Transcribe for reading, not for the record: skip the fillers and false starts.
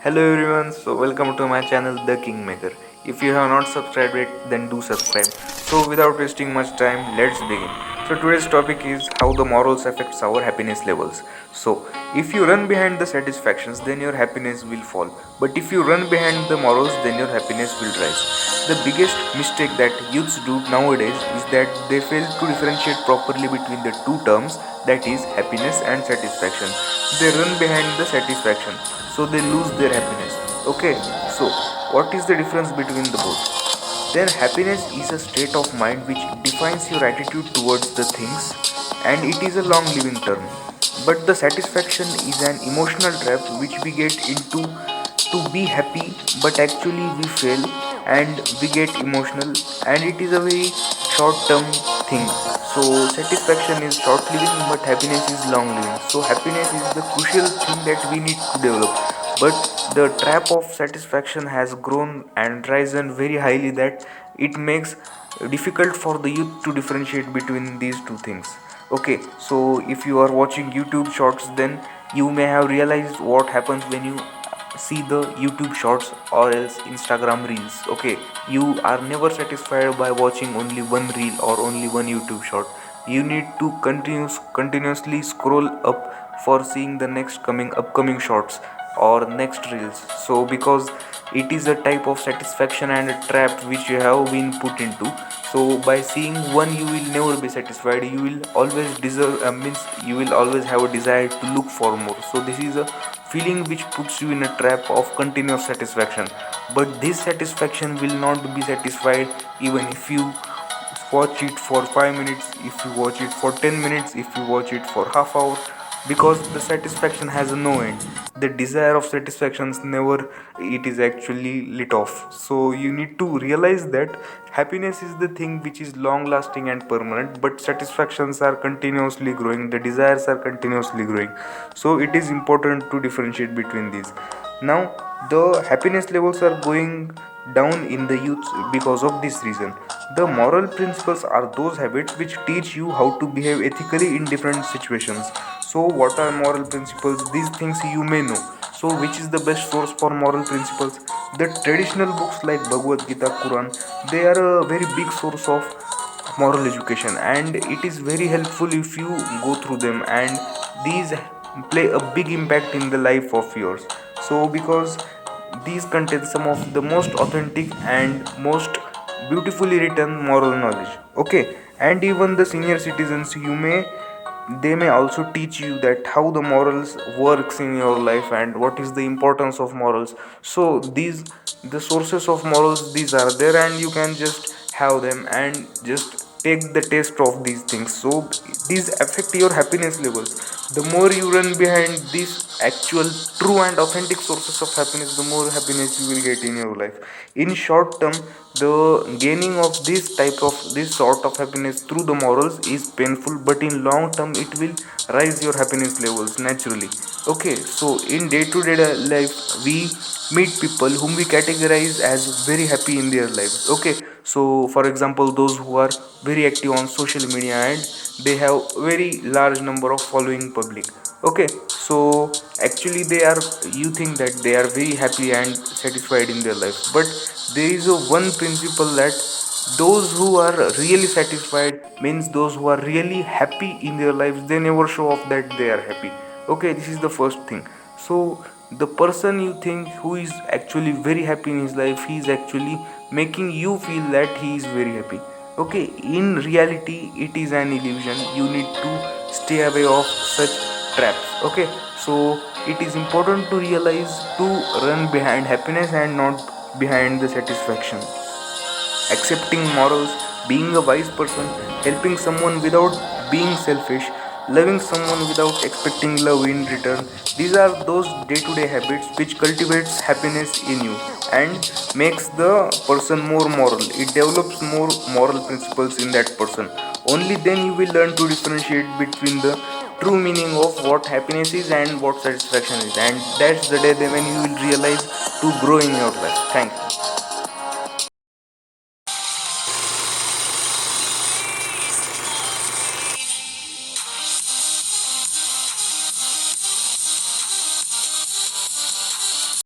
Hello everyone, so welcome to my channel The Kingmaker. If you have not subscribed yet, then do subscribe. So without wasting much time, let's begin. So today's topic is how the morals affects our happiness levels. So if you run behind the satisfactions, then your happiness will fall. But if you run behind the morals, then your happiness will rise. The biggest mistake that youths do nowadays is that they fail to differentiate properly between the two terms, that is happiness and satisfaction. They run behind the satisfaction, so they lose their happiness. Okay, so what is the difference between the both? Then happiness is a state of mind which defines your attitude towards the things, and it is a long living term. But the satisfaction is an emotional trap which we get into to be happy, but actually we fail and we get emotional, and it is a very short term thing. So satisfaction is short living, but happiness is long living. So happiness is the crucial thing that we need to develop, but the trap of satisfaction has grown and risen very highly that it makes difficult for the youth to differentiate between these two things. Okay, so if you are watching YouTube shorts, then you may have realized what happens when you see the YouTube shorts or else Instagram reels. Okay, you are never satisfied by watching only one reel or only one YouTube short. You need to continuously scroll up for seeing the next coming upcoming shorts or next reels. So because it is a type of satisfaction and a trap which you have been put into. So by seeing one, you will never be satisfied. You will always deserve means you will always have a desire to look for more. So this is a feeling which puts you in a trap of continuous satisfaction. But this satisfaction will not be satisfied even if you watch it for 5 minutes, if you watch it for 10 minutes, if you watch it for half hour, because the satisfaction has no end. The desire of satisfactions never it is actually lit off. So you need to realize that happiness is the thing which is long lasting and permanent, but satisfactions are continuously growing, the desires are continuously growing. So it is important to differentiate between these. Now the happiness levels are going down in the youth because of this reason. The moral principles are those habits which teach you how to behave ethically in different situations. So, what are moral principles? These things you may know. So, which is the best source for moral principles? The traditional books like Bhagavad Gita, Quran, they are a very big source of moral education, and it is very helpful if you go through them, and these play a big impact in the life of yours. So, because these contain some of the most authentic and most beautifully written moral knowledge. Okay, and even the senior citizens, they may also teach you that how the morals works in your life and what is the importance of morals. So these the sources of morals, these are there, and you can just have them and just take the taste of these things. So these affect your happiness levels. The more you run behind these actual true and authentic sources of happiness, the more happiness you will get in your life. In short term, the gaining of this sort of happiness through the morals is painful, but in long term it will rise your happiness levels naturally. Okay, so in day to day life we meet people whom we categorize as very happy in their lives. Okay, so for example, those who are very active on social media and they have very large number of following public. Okay, so actually they are, you think that they are very happy and satisfied in their life, but there is a one principle that those who are really satisfied, means those who are really happy in their lives, they never show off that they are happy. Okay, this is the first thing. So the person you think who is actually very happy in his life, he is actually making you feel that he is very happy. Okay, in reality it is an illusion. You need to stay away of such traps. Okay, so it is important to realize to run behind happiness and not behind the satisfaction. Accepting morals, being a wise person, helping someone without being selfish, loving someone without expecting love in return. These are those day-to-day habits which cultivates happiness in you and makes the person more moral. It develops more moral principles in that person. Only then you will learn to differentiate between the true meaning of what happiness is and what satisfaction is. And that's the day when you will realize to grow in your life. Thank you.